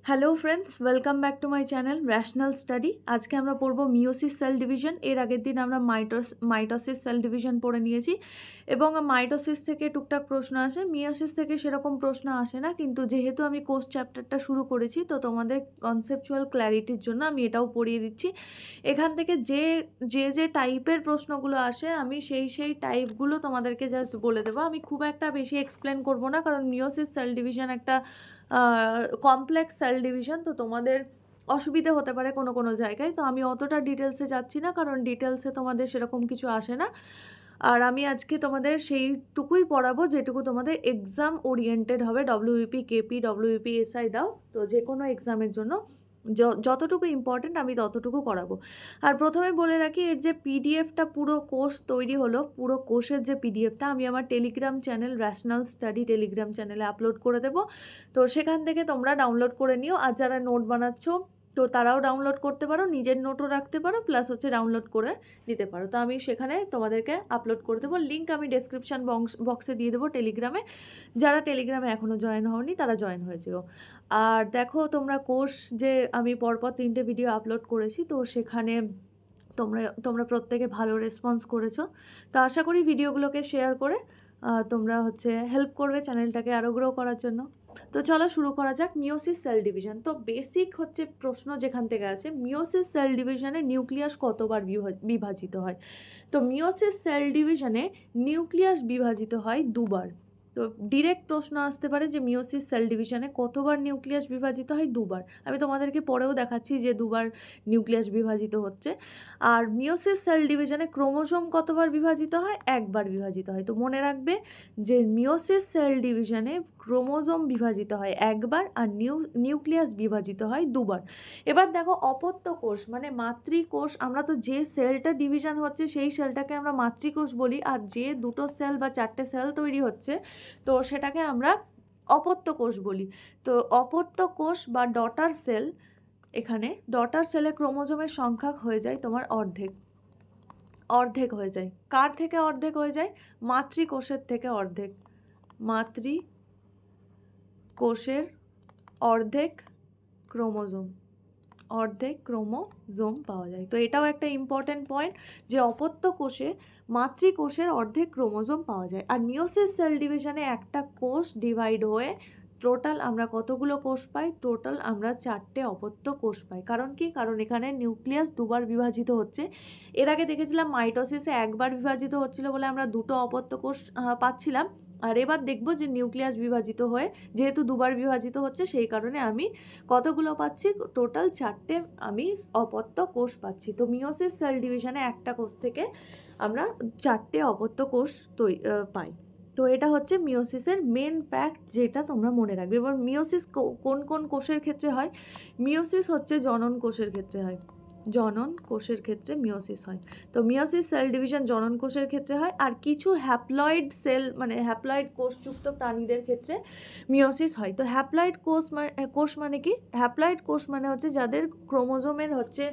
Hello friends, welcome back to my channel rational study. আজকে আমরা পড়বো মিওসিস সেল ডিভিশন। এর আগের দিন আমরা মাইটোসিস সেল ডিভিশন পড়ে নিয়েছি এবং মাইটোসিস থেকে টুকটাক প্রশ্ন আসে, মিওসিস থেকে সেরকম প্রশ্ন আসে না। কিন্তু যেহেতু আমি কোর্স চ্যাপ্টারটা শুরু করেছি, তো তোমাদের কনসেপচুয়াল ক্ল্যারিটির জন্য আমি এটাও পড়িয়ে দিচ্ছি। এখান থেকে যে টাইপের প্রশ্নগুলো আসে আমি সেই টাইপগুলো তোমাদেরকে জাস্ট বলে দেবো। আমি খুব একটা বেশি এক্সপ্লেন করব না, কারণ মিওসিস সেল ডিভিশন একটা কমপ্লেক্স সেল ডিভিশন, তো তোমাদের অসুবিধে হতে পারে কোনো জায়গায়। তো আমি অতটা ডিটেলসে যাচ্ছি না, কারণ ডিটেলসে তোমাদের সেরকম কিছু আসে না। আর আমি আজকে তোমাদের সেইটুকুই পড়াবো যেটুকু তোমাদের এক্সাম ওরিয়েন্টেড হবে। ডব্লিউপি কেপি ডব্লিউপি এসআই দাও, তো যে কোনো এক্সামের জন্য যতটুকু ইম্পর্টেন্ট আমি ততটুকু করাবো। আর প্রথমে বলে রাখি, এর যে পিডিএফটা পুরো কোর্স তৈরি হলো, পুরো কোর্সের যে পিডিএফটা আমি আমার Telegram channel rational study Telegram চ্যানেলে আপলোড করে দেবো। তো সেখান থেকে তোমরা ডাউনলোড করে নিও। আর যারা নোট বানাচ্ছো তো তারাও ডাউনলোড করতে পারো, নিজের নোটও রাখতে পারো, প্লাস হচ্ছে ডাউনলোড করে নিতে পারো। তো আমি সেখানে তোমাদেরকে আপলোড করে দেবো। লিঙ্ক আমি ডেসক্রিপশান বক্সে দিয়ে দেবো টেলিগ্রামে। যারা টেলিগ্রামে এখনও জয়েন হওনি তারা জয়েন হয়ে যেও। আর দেখো, তোমরা কোর্স যে আমি পরপর 3টে ভিডিও আপলোড করেছি, তো সেখানে তোমরা প্রত্যেকে ভালো রেসপন্স করেছো। তো আশা করি ভিডিওগুলোকে শেয়ার করে তোমরা হচ্ছে হেল্প করবে চ্যানেলটাকে আরও গ্রো করার জন্য। তো চলো শুরু করা যাক। মিওসিস সেল ডিভিশন, তো বেসিক হচ্ছে প্রশ্ন যেখান থেকে আছে, মিওসিস সেল ডিভিশনে নিউক্লিয়াস কতবার বিভাজিত হয়? তো মিওসিস সেল ডিভিশনে নিউক্লিয়াস বিভাজিত হয় দুবার। তো ডিরেক্ট প্রশ্ন আসতে পারে যে মিওসিস সেল ডিভিশনে কতবার নিউক্লিয়াস বিভাজিত হয়? দুবার। আমি তোমাদেরকে পরেও দেখাচ্ছি যে দুবার নিউক্লিয়াস বিভাজিত হচ্ছে। আর মিওসিস সেল ডিভিশনে ক্রোমোসোম কতবার বিভাজিত হয়? একবার বিভাজিত হয়। তো মনে রাখবে যে মিওসিস সেল ডিভিশনে ক্রোমোসোম বিভাজিত হয় একবার, আর নিউক্লিয়াস বিভাজিত হয় দুবার। এবার দেখো, অপত্য কোষ মানে মাতৃকোষ, আমরা তো যে সেলটা ডিভিশন হচ্ছে সেই সেলটাকে আমরা মাতৃকোষ বলি, আর যে দুটো সেল বা 4টে সেল তৈরি হচ্ছে তো সেটাকে আমরা অপত্য কোষ বলি। তো অপত্য কোষ বা ডটার সেল, এখানে ডটার সেলে ক্রোমোসোমের সংখ্যা হয়ে যায় তোমার অর্ধেক হয়ে যায়। কার থেকে অর্ধেক হয়ে যায়? মাতৃকোষের থেকে অর্ধেক। মাতৃকোষের অর্ধেক ক্রোমোজোম পাওয়া যায়। তো এটাও একটা ইম্পর্টেন্ট পয়েন্ট যে অপত্য কোষে মাতৃকোষের অর্ধেক ক্রোমোজোম পাওয়া যায়। আর মিওসিস সেল ডিভিশনে একটা কোষ ডিভাইড হয়ে টোটাল আমরা কতগুলো কোষ পাই? টোটাল আমরা 4টে অপত্য কোষ পাই। কারণ কি? কারণ এখানে নিউক্লিয়াস দুবার বিভাজিত হচ্ছে। এর আগে দেখেছিলাম মাইটোসিসে একবার বিভাজিত হচ্ছিল বলে আমরা 2টো অপত্য কোষ পাচ্ছিলাম। আর এবার দেখবো যে নিউক্লিয়াস বিভাজিত হয়ে যেহেতু দুবার বিভাজিত হচ্ছে, সেই কারণে আমি কতগুলো পাচ্ছি? টোটাল 4টে আমি অপত্য কোষ পাচ্ছি। তো মিওসিস সেল ডিভিশনে একটা কোষ থেকে আমরা 4টে অপত্য কোষ পাই। তো এটা হচ্ছে মিওসিসের মেন ফ্যাক্ট, যেটা তোমরা মনে রাখবে। এবার মিওসিস কোন কোন কোষের ক্ষেত্রে হয়? মিওসিস হচ্ছে জনন কোষের ক্ষেত্রে হয়। জনন কোষের ক্ষেত্রে মিওসিস হয়। তো মিওসিস সেল ডিভিশন জনন কোষের ক্ষেত্রে হয়। আর কিছু হ্যাপ্লয়েড সেল মানে হ্যাপ্লয়েড কোষযুক্ত প্রাণীদের ক্ষেত্রে মিওসিস হয়। তো হ্যাপ্লয়েড কোষ মানে কি? হ্যাপ্লয়েড কোষ মানে হচ্ছে যাদের ক্রোমোজোমের হচ্ছে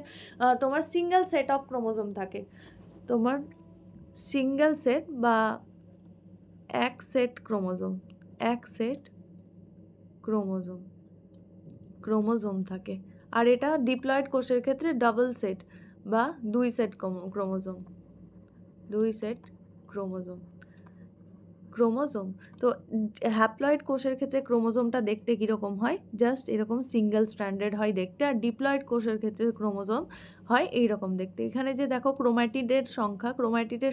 তোমার সিঙ্গেল সেট অফ ক্রোমোজোম থাকে। তোমার সিঙ্গেল সেট বা এক সেট ক্রোমোজোম থাকে। আর এটা ডিপ্লয়েড কোষের ক্ষেত্রে ডাবল সেট বা 2 সেট ক্রোমোজোম। তো হ্যাপ্লয়েড কোষের ক্ষেত্রে ক্রোমোজোমটা দেখতে কীরকম হয়? জাস্ট এরকম সিঙ্গেল স্ট্র্যান্ডেড হয় দেখতে। আর ডিপ্লয়েড কোষের ক্ষেত্রে ক্রোমোজোম হয় এইরকম দেখতে। এখানে যে দেখো ক্রোম্যাটিডের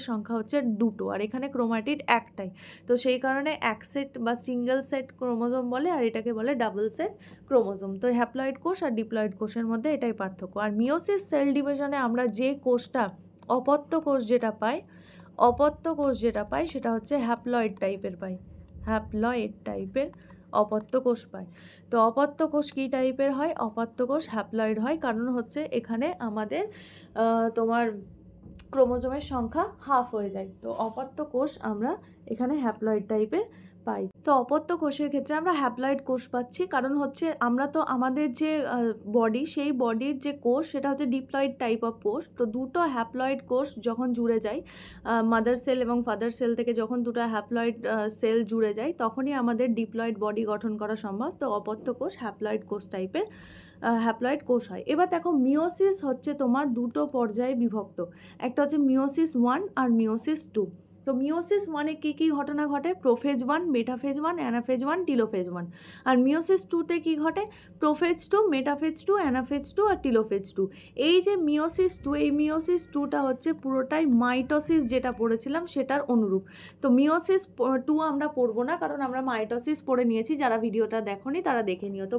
সংখ্যা হচ্ছে 2টো, আর এখানে ক্রোম্যাটিড একটাই। তো সেই কারণে এক সেট বা সিঙ্গেল সেট ক্রোমোজোম বলে, আর এটাকে বলে ডাবল সেট ক্রোমোজোম। তো হ্যাপ্লয়েড কোষ আর ডিপ্লয়েড কোষের মধ্যে এটাই পার্থক্য। আর মিওসিস সেল ডিভিশনে আমরা যে কোষটা অপত্য কোষ যেটা পাই সেটা হচ্ছে হ্যাপ্লয়েড টাইপের অপত্য কোষ পাই। তো অপত্য কোষ কী টাইপের হয়? অপত্য কোষ হ্যাপ্লয়েড হয়, কারণ হচ্ছে এখানে আমাদের তোমার ক্রোমোজোমের সংখ্যা হাফ হয়ে যায়। তো অপত্য কোষ আমরা এখানে হ্যাপ্লয়েড টাইপের পাই। তো অপত্য কোষের ক্ষেত্রে আমরা হ্যাপ্লয়েড কোষ পাচ্ছি, কারণ হচ্ছে আমরা তো আমাদের যে বডি, সেই বডির যে কোষ সেটা হচ্ছে ডিপ্লয়েড টাইপ অফ কোষ। তো দুটো হ্যাপ্লয়েড কোষ যখন জুড়ে যায়, মাদার সেল এবং ফাদার সেল থেকে যখন দুটো হ্যাপ্লয়েড সেল জুড়ে যায়, তখনই আমাদের ডিপ্লয়েড বডি গঠন করা সম্ভব। তো অপত্য কোষ হ্যাপ্লয়েড কোষ টাইপের হ্যাপ্লয়েড কোষ হয়। এবার দেখো মিওসিস হচ্ছে তোমার দুটো পর্যায়ে বিভক্ত, একটা হচ্ছে মিওসিস 1 আর মিওসিস 2। তো মিওসিস 1-এ কী কী ঘটনা ঘটে? Prophase 1, metaphase 1, anaphase 1, টিলোফেজ 1। আর মিওসিস 2-তে কী ঘটে? প্রোফেজ 2, মেটাফেজ 2, অ্যানাফেজ 2 আর টিলোফেজ 2। এই যে মিওসিস 2, এই মিওসিস 2টা হচ্ছে পুরোটাই মাইটোসিস যেটা পড়েছিলাম সেটার অনুরূপ। তো মিওসিস 2 আমরা পড়বো না, কারণ আমরা মাইটোসিস পড়ে নিয়েছি। যারা ভিডিওটা দেখোনি তারা দেখে নিও। তো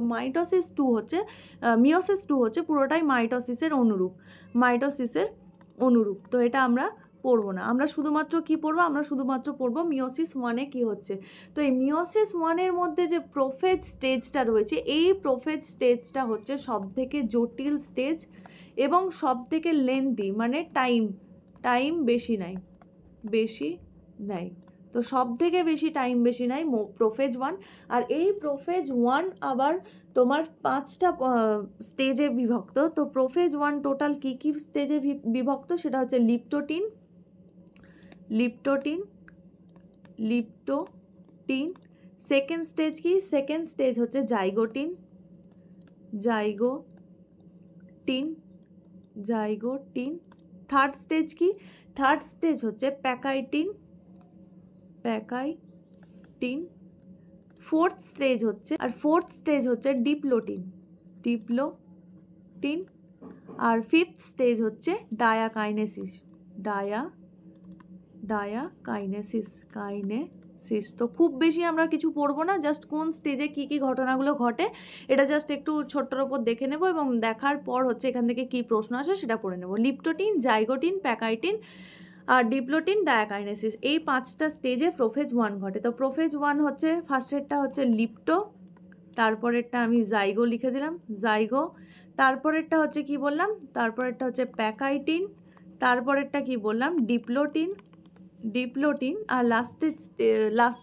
মিওসিস 2 হচ্ছে পুরোটাই মাইটোসিসের অনুরূপ। তো এটা আমরা পড়বো না। আমরা শুধুমাত্র কি পড়বো? আমরা শুধুমাত্র পড়বো মিওসিস 1-এ কী হচ্ছে। তো এই মিওসিস 1-এর মধ্যে যে প্রোফেজ স্টেজটা রয়েছে, এই প্রোফেজ স্টেজটা হচ্ছে সবথেকে জটিল স্টেজ এবং সবথেকে লেন্দি, মানে টাইম বেশি নেয়। তো সবথেকে বেশি নেয় প্রোফেজ 1। আর এই প্রোফেজ 1 আবার তোমার 5টা স্টেজে বিভক্ত। তো প্রোফেজ 1 টোটাল কী কী স্টেজে বিভক্ত? সেটা হচ্ছে লিপ্টোটিন। সেকেন্ড স্টেজ কি? সেকেন্ড স্টেজ হচ্ছে জাইগোটিন। থার্ড স্টেজ কি? থার্ড স্টেজ হচ্ছে প্যাকাইটিন। ফোর্থ স্টেজ হচ্ছে ডিপ্লোটিন। আর ফিফথ স্টেজ হচ্ছে ডায়াকাইনেসিস। তো খুব বেশি আমরা কিছু পড়বো না, জাস্ট কোন স্টেজে কী কী ঘটনাগুলো ঘটে এটা জাস্ট একটু ছোট্টর ওপর দেখে নেব, এবং দেখার পর হচ্ছে এখান থেকে কী প্রশ্ন আসে সেটা পড়ে নেব। লিপ্টোটিন, জাইগোটিন, প্যাকাইটিন আর ডিপ্লোটিন, ডায়াকাইনেসিস, এই 5টা স্টেজে প্রোফেজ 1 ঘটে। তো প্রোফেজ 1 হচ্ছে ফার্স্টেরটা হচ্ছে লিপ্টো, তারপরেরটা আমি জাইগো লিখে দিলাম, তারপরেরটা হচ্ছে কি বললাম? তারপরেরটা হচ্ছে প্যাকাইটিন, তারপরেরটা কি বললাম? ডিপ্লোটিন, আর লাস্ট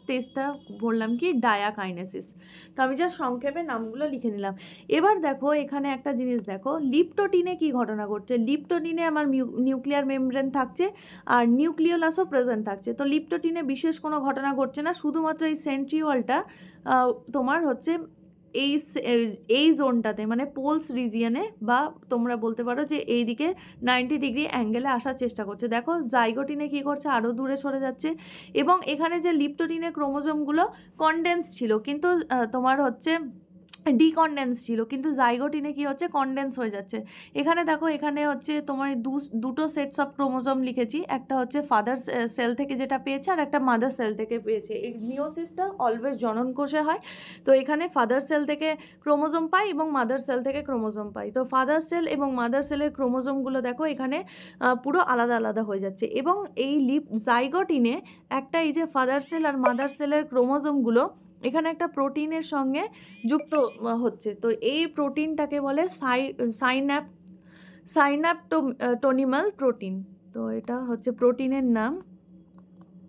স্টেজটা বললাম কি? ডায়াকাইনেসিস। তো আমি যা সংক্ষেপে নামগুলো লিখে নিলাম। এবার দেখো এখানে একটা জিনিস দেখো, লিপ্টোটিনে কি ঘটনা ঘটছে। লিপ্টোটিনে আমার নিউক্লিয়ার মেমব্রেন থাকছে আর নিউক্লিওলাসও প্রেজেন্ট থাকছে। তো লিপ্টোটিনে বিশেষ কোনো ঘটনা ঘটছে না, শুধুমাত্র এই সেন্ট্রিওলটা তোমার হচ্ছে এই জোনটাতে, মানে পোলস রিজিয়নে, বা তোমরা বলতে পারো যে এই দিকে 90 ডিগ্রি অ্যাঙ্গেলে আসার চেষ্টা করছে। দেখো জাইগোটিনে কী করছে? আরও দূরে সরে যাচ্ছে। এবং এখানে যে লিপ্টোটিনের ক্রোমোজোমগুলো কনডেন্স ছিল, কিন্তু তোমার হচ্ছে ডিকনডেন্স ছিল, কিন্তু জাইগোটিনে কি হচ্ছে? কনডেন্স হয়ে যাচ্ছে। এখানে দেখো, এখানে হচ্ছে তোমার দুটো সেটস অফ ক্রোমোজোম লিখেছি, একটা হচ্ছে ফাদার সেল থেকে যেটা পেয়েছে আর একটা মাদার সেল থেকে পেয়েছে। এই মিওসিসটা অলওয়েজ জনন কোষে হয়। তো এখানে ফাদার সেল থেকে ক্রোমোজোম পাই এবং মাদার সেল থেকে ক্রোমোজোম পাই। তো ফাদার সেল এবং মাদার সেলের ক্রোমোজোমগুলো দেখো এখানে পুরো আলাদা আলাদা হয়ে যাচ্ছে। এবং এই জাইগোটিনে একটা, এই যে ফাদার সেল আর মাদার সেলের ক্রোমোজোমগুলো এখানে একটা প্রোটিনের সঙ্গে যুক্ত হচ্ছে। তো এই প্রোটিনটাকে বলে সাইন্যাপটোনিমাল প্রোটিন। তো এটা হচ্ছে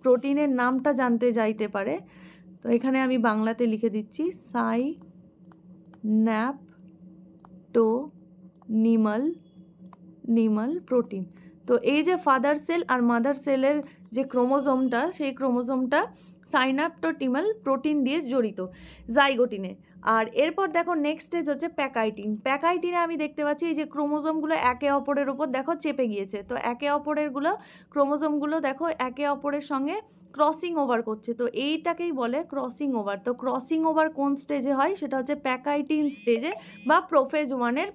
প্রোটিনের নামটা জানতে চাইতে পারে। তো এখানে আমি বাংলাতে লিখে দিচ্ছি সাইন্যাপটোনিমাল প্রোটিন। তো এই যে ফাদার সেল আর মাদার সেলের যে ক্রোমোজোমটা, সেই ক্রোমোজোমটা সাইন্যাপটোনিমাল প্রোটিন দিয়ে জড়িত জাইগোটিনে। আর এরপর দেখো নেক্সট স্টেজ হচ্ছে প্যাকাইটিনে আমি দেখতে পাচ্ছি এই যে ক্রোমোজোমগুলো একে অপরের ওপর দেখো চেপে গিয়েছে। তো একে অপরের ক্রোমোজোমগুলো দেখো একে অপরের সঙ্গে ক্রসিং ওভার করছে। তো এইটাকেই বলে ক্রসিং ওভার। তো ক্রসিং ওভার কোন স্টেজে হয়? সেটা হচ্ছে প্যাকাইটিন স্টেজে, বা প্রোফেজ 1-এর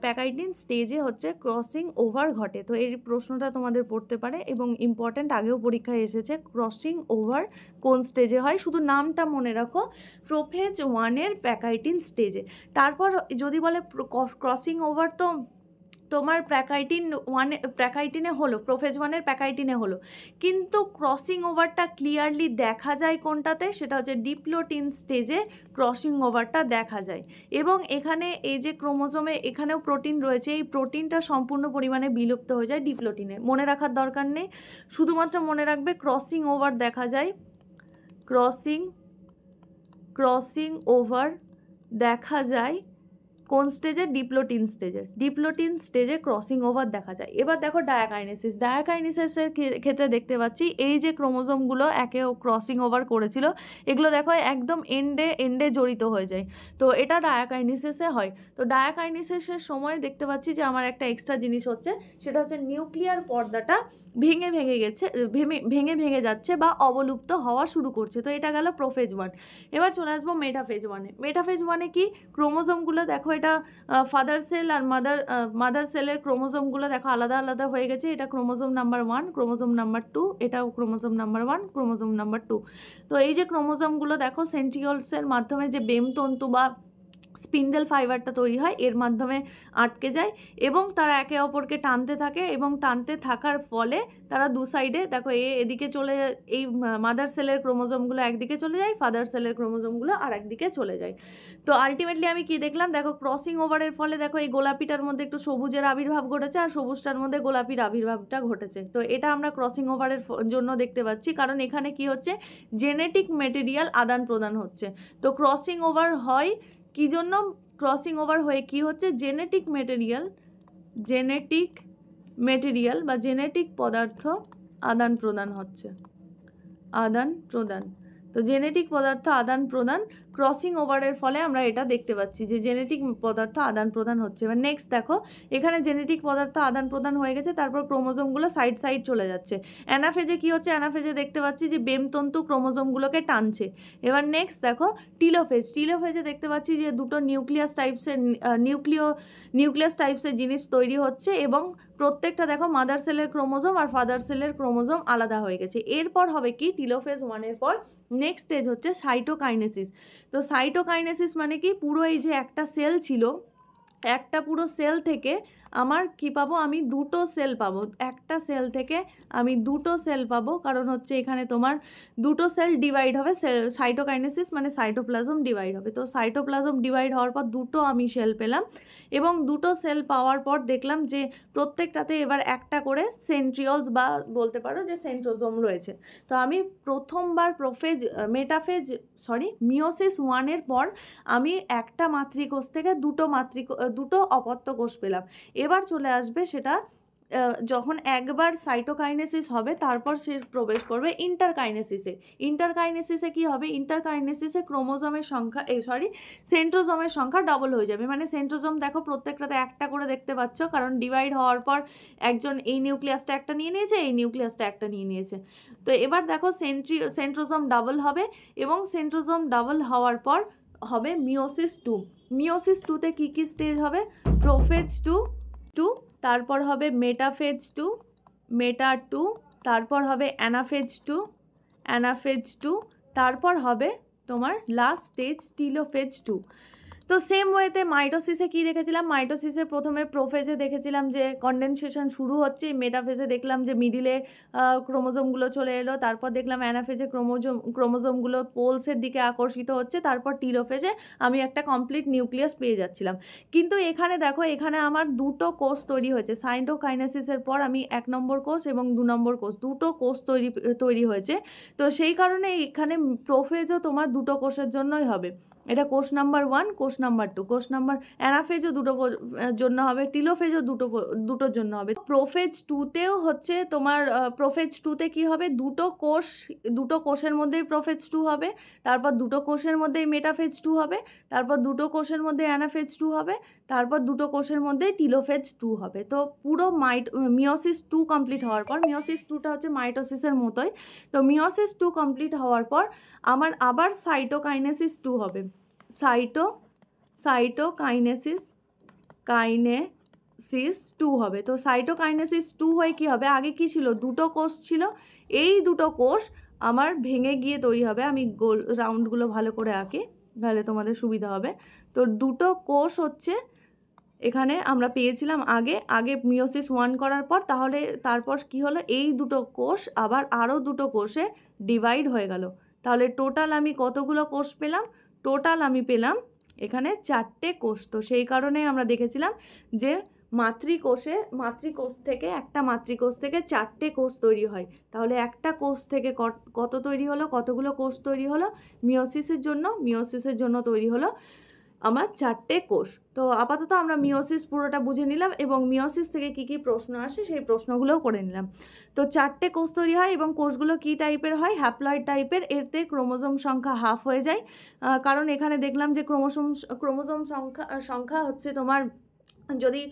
প্যাকাইটিন স্টেজে হচ্ছে ক্রসিং ওভার ঘটে। তো এই প্রশ্নটা তোমাদের পড়তে পারে এবং ইম্পর্ট্যান্ট, আগেও পরীক্ষায় এসেছে। ক্রসিং ওভার কোন স্টেজে হয়? শুধু নামটা মনে রাখো, প্রোফেজ 1-এর প্যাকাইটিন স্টেজে। তারপর যদি বলে ক্রসিং ওভার, তো তোমার প্র্যাকাইটিনে হলো, প্রোফেজ 1-এর প্র্যাকাইটিনে হলো, কিন্তু ক্রসিং ওভারটা ক্লিয়ারলি দেখা যায় কোনটাতে, সেটা হচ্ছে ডিপ্লোটিন স্টেজে ক্রসিং ওভারটা দেখা যায়। এবং এখানে এই যে ক্রোমোজোমে এখানেও প্রোটিন রয়েছে, এই প্রোটিনটা সম্পূর্ণ পরিমাণে বিলুপ্ত হয়ে যায় ডিপ্লোটিনে। মনে রাখার দরকার নেই, শুধুমাত্র মনে রাখবে ক্রসিং ওভার দেখা যায়, ক্রসিং ওভার দেখা যায় কোন স্টেজে, ডিপ্লোটিন স্টেজে ক্রসিং ওভার দেখা যায়। এবার দেখো ডায়াকাইনেসিসের ক্ষেত্রে দেখতে পাচ্ছি এই যে ক্রোমোজোমগুলো একে ক্রসিং ওভার করেছিল, এগুলো দেখো একদম এন্ডে জড়িত হয়ে যায়, তো এটা ডায়াকাইনেসিসে হয়। তো ডায়াকাইনেসিসের সময় দেখতে পাচ্ছি যে আমার একটা এক্সট্রা জিনিস হচ্ছে, সেটা হচ্ছে নিউক্লিয়ার পর্দাটা ভেঙে যাচ্ছে বা অবলুপ্ত হওয়া শুরু করছে। তো এটা গেল প্রোফেজ 1। এবার চলে আসবো মেটাফেজ 1-এ। মেটাফেজ 1-এ কি, ক্রোমোজোমগুলো দেখো এটা ফাদার সেল আর মাদার সেলের ক্রোমোজোমগুলো দেখো আলাদা আলাদা হয়ে গেছে। এটা ক্রোমোজোম নাম্বার 1, ক্রোমোজোম নাম্বার 2, এটাও ক্রোমোজোম নাম্বার 1, ক্রোমোজোম নাম্বার 2। তো এই যে ক্রোমোজোমগুলো দেখো সেন্ট্রিওলসের মাধ্যমে যে বেমতন্তু বা স্পিন্ডেল ফাইবারটা তৈরি হয়, এর মাধ্যমে আটকে যায় এবং তারা একে অপরকে টানতে থাকে, এবং টানতে থাকার ফলে তারা দু সাইডে দেখো এদিকে চলে, এই মাদার সেলের ক্রোমোজোমগুলো একদিকে চলে যায়, ফাদার সেলের ক্রোমোজোমগুলো আর একদিকে চলে যায়। তো আলটিমেটলি আমি কি দেখলাম, দেখো ক্রসিং ওভারের ফলে দেখো এই গোলাপিটার মধ্যে একটু সবুজের আবির্ভাব ঘটেছে আর সবুজটার মধ্যে গোলাপির আবির্ভাবটা ঘটেছে। তো এটা আমরা ক্রসিং ওভারের জন্য দেখতে পাচ্ছি, কারণ এখানে কি হচ্ছে, জেনেটিক মেটেরিয়াল আদান প্রদান হচ্ছে। তো ক্রসিং ওভার হয় কি জন্য, ক্রসিং ওভার হয়ে কি হচ্ছে, জেনেটিক মেটেরিয়াল বা জেনেটিক পদার্থ আদান প্রদান হচ্ছে, তো জেনেটিক পদার্থ আদান প্রদান ক্রসিং ওভারের ফলে আমরা এটা দেখতে পাচ্ছি যে জেনেটিক পদার্থ আদান প্রদান হচ্ছে। এবার নেক্সট দেখো, এখানে জেনেটিক পদার্থ আদান প্রদান হয়ে গেছে, তারপর ক্রোমোজোমগুলো সাইড চলে যাচ্ছে। অ্যানাফেজে কি হচ্ছে, অ্যানাফেজে দেখতে পাচ্ছি যে বেমতন্তু ক্রোমোজোমগুলোকে টানছে। এবার নেক্সট দেখো টিলোফেজে দেখতে পাচ্ছি যে দুটো নিউক্লিয়াস টাইপসের জিনিস তৈরি হচ্ছে, এবং প্রত্যেকটা দেখো মাদার সেলের ক্রোমোজোম আর ফাদার সেলের ক্রোমোজোম আলাদা হয়ে গেছে। এরপর হবে কি, টিলোফেজ 1-এর পর নেক্সট স্টেজ হচ্ছে সাইটোকাইনেসিস। তো সাইটোকাইনেসিস মানে কি, পুরো এই যে একটা সেল ছিল, একটা পুরো সেল থেকে আমার কি পাবো, আমি দুটো সেল পাবো, একটা সেল থেকে আমি দুটো সেল পাবো, কারণ হচ্ছে এখানে তোমার দুটো সেল ডিভাইড হবে, সাইটোকাইনেসিস মানে সাইটোপ্লাজম ডিভাইড হবে। তো সাইটোপ্লাজম ডিভাইড হওয়ার পর দুটো আমি সেল পেলাম, এবং দুটো সেল পাওয়ার পর দেখলাম যে প্রত্যেকটাতে এবার একটা করে সেন্ট্রিওলস বা বলতে পারো যে সেন্ট্রোজোম রয়েছে। তো আমি প্রথমবার মিওসিস 1-এর পর আমি একটা মাতৃকোষ থেকে দুটো অপত্য কোষ পেলাম। এবার চলে আসবে সেটা যখন একবার সাইটোকাইনেসিস হবে, তারপর সে প্রবেশ করবে ইন্টারকাইনেসিসে কি হবে, ইন্টারকাইনেসিসে ক্রোমোজোমের সংখ্যা সেন্ট্রোজোমের সংখ্যা ডবল হয়ে যাবে। মানে সেন্ট্রোজোম দেখো প্রত্যেকটাতে একটা করে দেখতে পাচ্ছ, কারণ ডিভাইড হওয়ার পর একজন এই নিউক্লিয়াসটা একটা নিয়ে নিয়েছে, এই নিউক্লিয়াসটা একটা নিয়ে নিয়েছে। তো এবার দেখো সেন্ট্রোজোম ডাবল হবে, এবং সেন্ট্রোজোম ডাবল হওয়ার পর হবে মিওসিস 2। মিওসিস 2-তে কী কী স্টেজ হবে, প্রোফেজ 2, তারপর হবে মেটাফেজ 2, তারপর হবে অ্যানাফেজ 2, তারপর হবে তোমার লাস্ট স্টেজ টিলোফেজ 2। তো সেম ওয়েতে মাইটোসিসে কি দেখেছিলাম, মাইটোসিসে প্রথমে প্রোফেজে দেখেছিলাম যে কন্ডেনসেশন শুরু হচ্ছে, মেটাফেজে দেখলাম যে মিডিলে ক্রোমোজোমগুলো চলে এলো, তারপর দেখলাম অ্যানাফেজে ক্রোমোজোমগুলো পোলসের দিকে আকর্ষিত হচ্ছে, তারপর টিলোফেজে আমি একটা কমপ্লিট নিউক্লিয়াস পেয়ে যাচ্ছিলাম। কিন্তু এখানে দেখো, এখানে আমার দুটো কোষ তৈরি হয়েছে, সাইটোকাইনেসিসের পর আমি 1 নম্বর কোষ এবং 2 নম্বর কোষ, দুটো কোষ তৈরি হয়েছে। তো সেই কারণে এখানে প্রোফেজও তোমার দুটো কোষের জন্যই হবে, এটা কোষ নাম্বার 1, কোষ নাম্বার 2, কোষ নাম্বার অ্যানাফেজও দুটো জন্য হবে, টিলোফেজও দুটোর জন্য হবে। প্রোফেজ 2-তেও হচ্ছে তোমার প্রোফেজ 2-তে কি হবে, দুটো কোষের মধ্যেই প্রোফেজ 2 হবে, তারপর দুটো কোষের মধ্যেই মেটাফেজ 2 হবে, তারপর দুটো কোষের মধ্যে অ্যানাফেজ 2 হবে, তারপর দুটো কোষের মধ্যেই টিলোফেজ 2 হবে। তো পুরো মিওসিস 2 কমপ্লিট হওয়ার পর, মিওসিস 2টা হচ্ছে মাইটোসিসের মতোই, তো মিওসিস 2 কমপ্লিট হওয়ার পর আমার আবার সাইটোকাইনেসিস 2 হবে, সাইটোকাইনেসিস 2 হবে। তো সাইটোকাইনেসিস 2 হয়ে কি হবে, আগে কি ছিল, দুটো কোষ ছিল, এই দুটো কোষ আমার ভেঙে গিয়ে তৈরি হবে, আমি গোল রাউন্ডগুলো ভালো করে আঁকি তাহলে তোমাদের সুবিধা হবে। তো দুটো কোষ হচ্ছে এখানে আমরা পেয়েছিলাম আগে মিওসিস 1 করার পর, তাহলে তারপর কি হলো, এই দুটো কোষ আবার আরও দুটো কোষে ডিভাইড হয়ে গেল। তাহলে টোটাল আমি কতগুলো কোষ পেলাম? টোটাল আমি পেলাম এখানে 4টে কোষ। তো সেই কারণে আমরা দেখেছিলাম যে মাতৃকোষ থেকে, একটা মাতৃকোষ থেকে 4টে কোষ তৈরি হয়। তাহলে একটা কোষ থেকে কত তৈরি হলো, কতগুলো কোষ তৈরি হলো? মিওসিসের জন্য তৈরি হলো আমার 4টে কোষ। তো আপাতত আমরা মিওসিস পুরোটা বুঝে নিলাম এবং মিওসিস থেকে কি কি প্রশ্ন আসে সেই প্রশ্নগুলোও করে নিলাম। তো 4টে কোষ তৈরি হয় এবং কোষগুলো কি টাইপের হয়? হ্যাপ্লয়েড টাইপের। এতে ক্রোমোজোম সংখ্যা হাফ হয়ে যায়, কারণ এখানে দেখলাম যে ক্রোমোজোম সংখ্যা হচ্ছে তোমার, যদি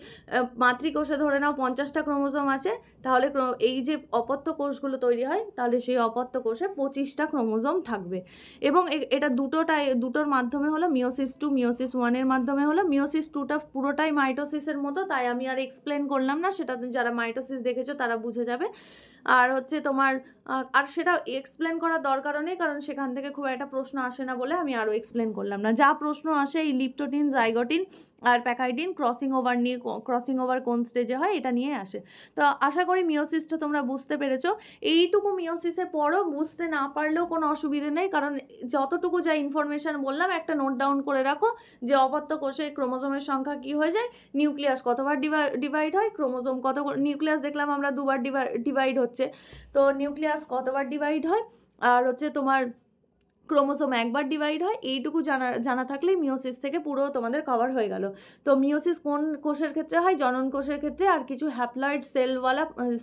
মাতৃকোষে ধরে নাও 50টা ক্রোমোজোম আছে, তাহলে এই যে অপত্য কোষগুলো তৈরি হয়, তাহলে সেই অপত্য কোষে 25টা ক্রোমোজোম থাকবে। এবং এটা দুটোর মাধ্যমে হলো, মিওসিস 2 মিওসিস 1-এর মাধ্যমে হলো। মিওসিস 2টা পুরোটাই মাইটোসিসের মতো, তাই আমি আর এক্সপ্লেন করলাম না, সেটা যারা মাইটোসিস দেখেছো তারা বুঝে যাবে। আর হচ্ছে তোমার আর সেটা এক্সপ্লেন করার দরকারও নেই, কারণ সেখান থেকে খুব একটা প্রশ্ন আসে না বলে আমি আরও এক্সপ্লেন করলাম না। যা প্রশ্ন আসে এই লিপ্টোটিন, জাইগোটিন আর প্যাকাইডিন ক্রসিং ওভার কোন স্টেজে হয় এটা নিয়ে আসে। তো আশা করি মিওসিসটা তোমরা বুঝতে পেরেছো। এইটুকু মিওসিসের পরও বুঝতে না পারলেও কোনো অসুবিধে নেই, কারণ যতটুকু যা ইনফরমেশান বললাম একটা নোট ডাউন করে রাখো যে অপত্য কোষে ক্রোমোজোমের সংখ্যা কি হয়ে যায়, নিউক্লিয়াস কতবার ডিভাইড হয়, ক্রোমোজোম নিউক্লিয়াস দেখলাম আমরা 2বার ডিভাইড হচ্ছে, তো নিউক্লিয়াস কতবার ডিভাইড হয়, আর হচ্ছে তোমার ক্রোমোজোম 1বার ডিভাইড হয়। এইটুকু জানা থাকলেই মিওসিস থেকে পুরো তোমাদের কভার হয়ে গেল। তো মিওসিস কোন কোষের ক্ষেত্রে হয়? জনন কোষের ক্ষেত্রে, আর কিছু হ্যাপ্লয়েড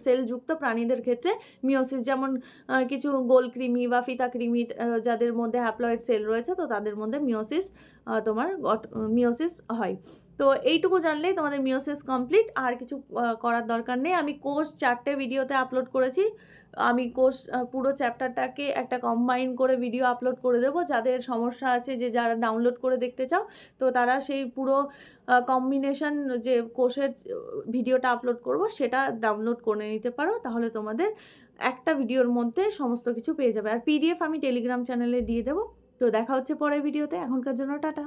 সেলযুক্ত প্রাণীদের ক্ষেত্রে মিওসিস, যেমন কিছু গোলকৃমি বা ফিতাকৃমি যাদের মধ্যে হ্যাপ্লয়েড সেল রয়েছে, তো তাদের মধ্যে মিওসিস হয়। তো এইটুকু জানলেই তোমাদের মিওসিস কমপ্লিট, আর কিছু করার দরকার নেই। আমি কোষ 4টে ভিডিওতে আপলোড করেছি। আমি কোষ পুরো চ্যাপ্টারটাকে একটা কম্বাইন করে ভিডিও আপলোড করে দেবো। যাদের সমস্যা আছে, যারা ডাউনলোড করে দেখতে চাও, তো তারা সেই পুরো কম্বিনেশন যে কোষের ভিডিওটা আপলোড করব সেটা ডাউনলোড করে নিতে পারো। তাহলে তোমাদের একটা ভিডিওর মধ্যে সমস্ত কিছু পেয়ে যাবে। আর PDF আমি টেলিগ্রাম চ্যানেলে দিয়ে দেবো। তো দেখা হচ্ছে পরের ভিডিওতে। এখনকার জন্য টাটা।